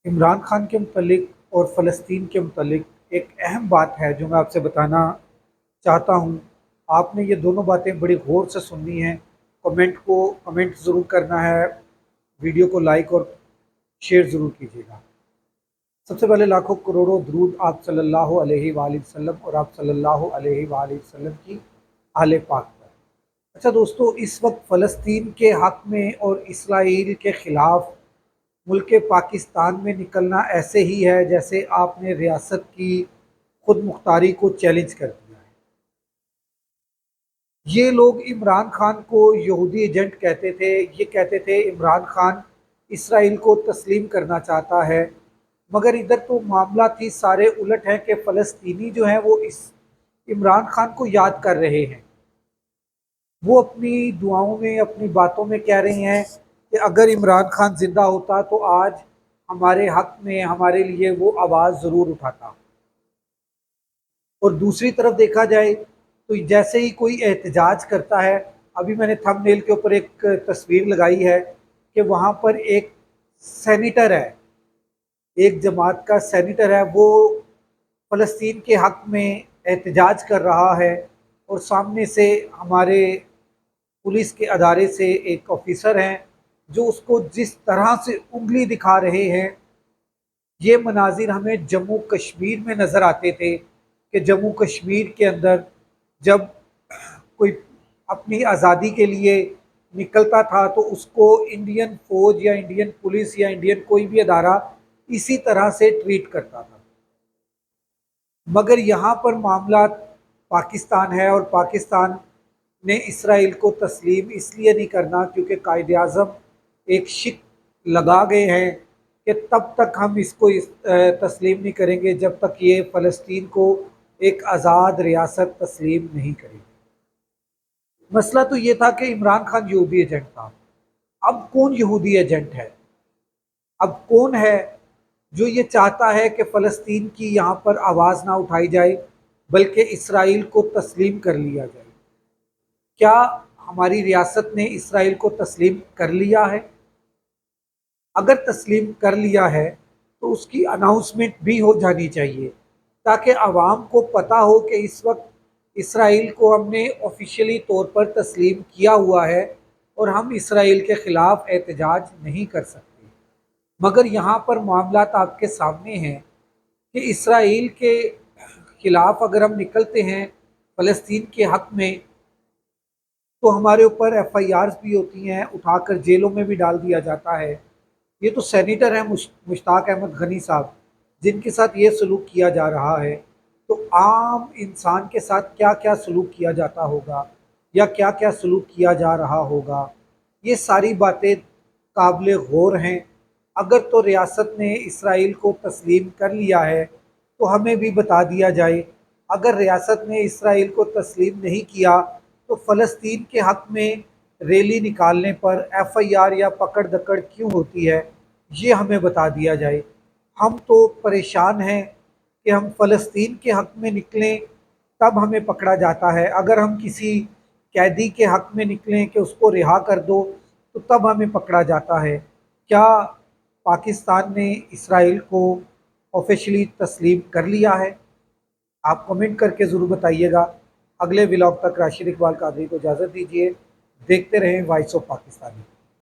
इमरान खान के मुतल्लिक और फ़लस्तीन के मुतल्लिक एक अहम बात है जो मैं आपसे बताना चाहता हूँ। आपने ये दोनों बातें बड़ी गौर से सुननी हैं। कमेंट ज़रूर करना है, वीडियो को लाइक और शेयर ज़रूर कीजिएगा। सबसे पहले लाखों करोड़ों दरूद आप सल्लल्लाहु अलैहि वसल्लम और आप सल्लल्लाहु अलैहि वसल्लम की आले पाक पर। अच्छा दोस्तों, इस वक्त फ़लस्तीन के हक़ में और इसराइल के ख़िलाफ़ मुल्क पाकिस्तान में निकलना ऐसे ही है जैसे आपने रियासत की खुद मुख्तारी को चैलेंज कर दिया है। ये लोग इमरान खान को यहूदी एजेंट कहते थे। ये कहते थे इमरान खान इसराइल को तस्लीम करना चाहता है, मगर इधर तो मामला थी सारे उलट है कि फ़लस्तीनी जो हैं वो इस इमरान खान को याद कर रहे हैं। वो अपनी दुआओं में, अपनी बातों में कह रहे हैं कि अगर इमरान खान ज़िंदा होता तो आज हमारे हक़ में, हमारे लिए वो आवाज़ ज़रूर उठाता। और दूसरी तरफ देखा जाए तो जैसे ही कोई एहतजाज करता है, अभी मैंने थंबनेल के ऊपर एक तस्वीर लगाई है कि वहाँ पर एक सेनेटर है, एक जमात का सेनेटर है, वो फ़लस्तीन के हक़ में एहतजाज कर रहा है और सामने से हमारे पुलिस के अदारे से एक ऑफिसर हैं जो उसको जिस तरह से उंगली दिखा रहे हैं। ये मनाजिर हमें जम्मू कश्मीर में नज़र आते थे कि जम्मू कश्मीर के अंदर जब कोई अपनी आज़ादी के लिए निकलता था तो उसको इंडियन फ़ौज या इंडियन पुलिस या इंडियन कोई भी अदारा इसी तरह से ट्रीट करता था। मगर यहाँ पर मामला पाकिस्तान है और पाकिस्तान ने इसराइल को तस्लीम इसलिए नहीं करना क्योंकि कायदे आज़म एक शिक लगा गए हैं कि तब तक हम इसको तस्लीम नहीं करेंगे जब तक ये फ़लस्तीन को एक आज़ाद रियासत तस्लीम नहीं करेंगे। मसला तो ये था कि इमरान खान यहूदी एजेंट था। अब कौन यहूदी एजेंट है? अब कौन है जो ये चाहता है कि फ़लस्तीन की यहाँ पर आवाज़ ना उठाई जाए बल्कि इसराइल को तस्लीम कर लिया जाए? क्या हमारी रियासत ने इसराइल को तस्लीम कर लिया है? अगर तस्लीम कर लिया है तो उसकी अनाउंसमेंट भी हो जानी चाहिए ताकि आवाम को पता हो कि इस वक्त इसराइल को हमने ऑफिशियली तौर पर तस्लीम किया हुआ है और हम इसराइल के ख़िलाफ़ एहतजाज नहीं कर सकते। मगर यहाँ पर मामलात आपके सामने हैं कि इसराइल के ख़िलाफ़ अगर हम निकलते हैं फ़लस्तीन के हक़ में तो हमारे ऊपर एफआईआर्स भी होती हैं, उठाकर जेलों में भी डाल दिया जाता है। ये तो सेनेटर हैं मुश्ताक अहमद गनी साहब, जिनके साथ ये सलूक किया जा रहा है। तो आम इंसान के साथ क्या क्या सलूक किया जाता होगा या क्या क्या सलूक किया जा रहा होगा, ये सारी बातें काबिल गौर हैं। अगर तो रियासत ने इसराइल को तस्लीम कर लिया है तो हमें भी बता दिया जाए। अगर रियासत ने इसराइल को तस्लीम नहीं किया तो फ़लस्तीन के हक़ में रैली निकालने पर एफआईआर या पकड़ दकड़ क्यों होती है, ये हमें बता दिया जाए। हम तो परेशान हैं कि हम फ़लस्तीन के हक़ में निकलें तब हमें पकड़ा जाता है, अगर हम किसी कैदी के हक़ में निकलें कि उसको रिहा कर दो तो तब हमें पकड़ा जाता है। क्या पाकिस्तान ने इसराइल को ऑफिशियली तस्लीम कर लिया है? आप कमेंट करके ज़रूर बताइएगा। अगले व्लॉग तक राशिद इकबाल कादरी को इजाज़त दीजिए। देखते रहें वॉइस ऑफ पाकिस्तानी।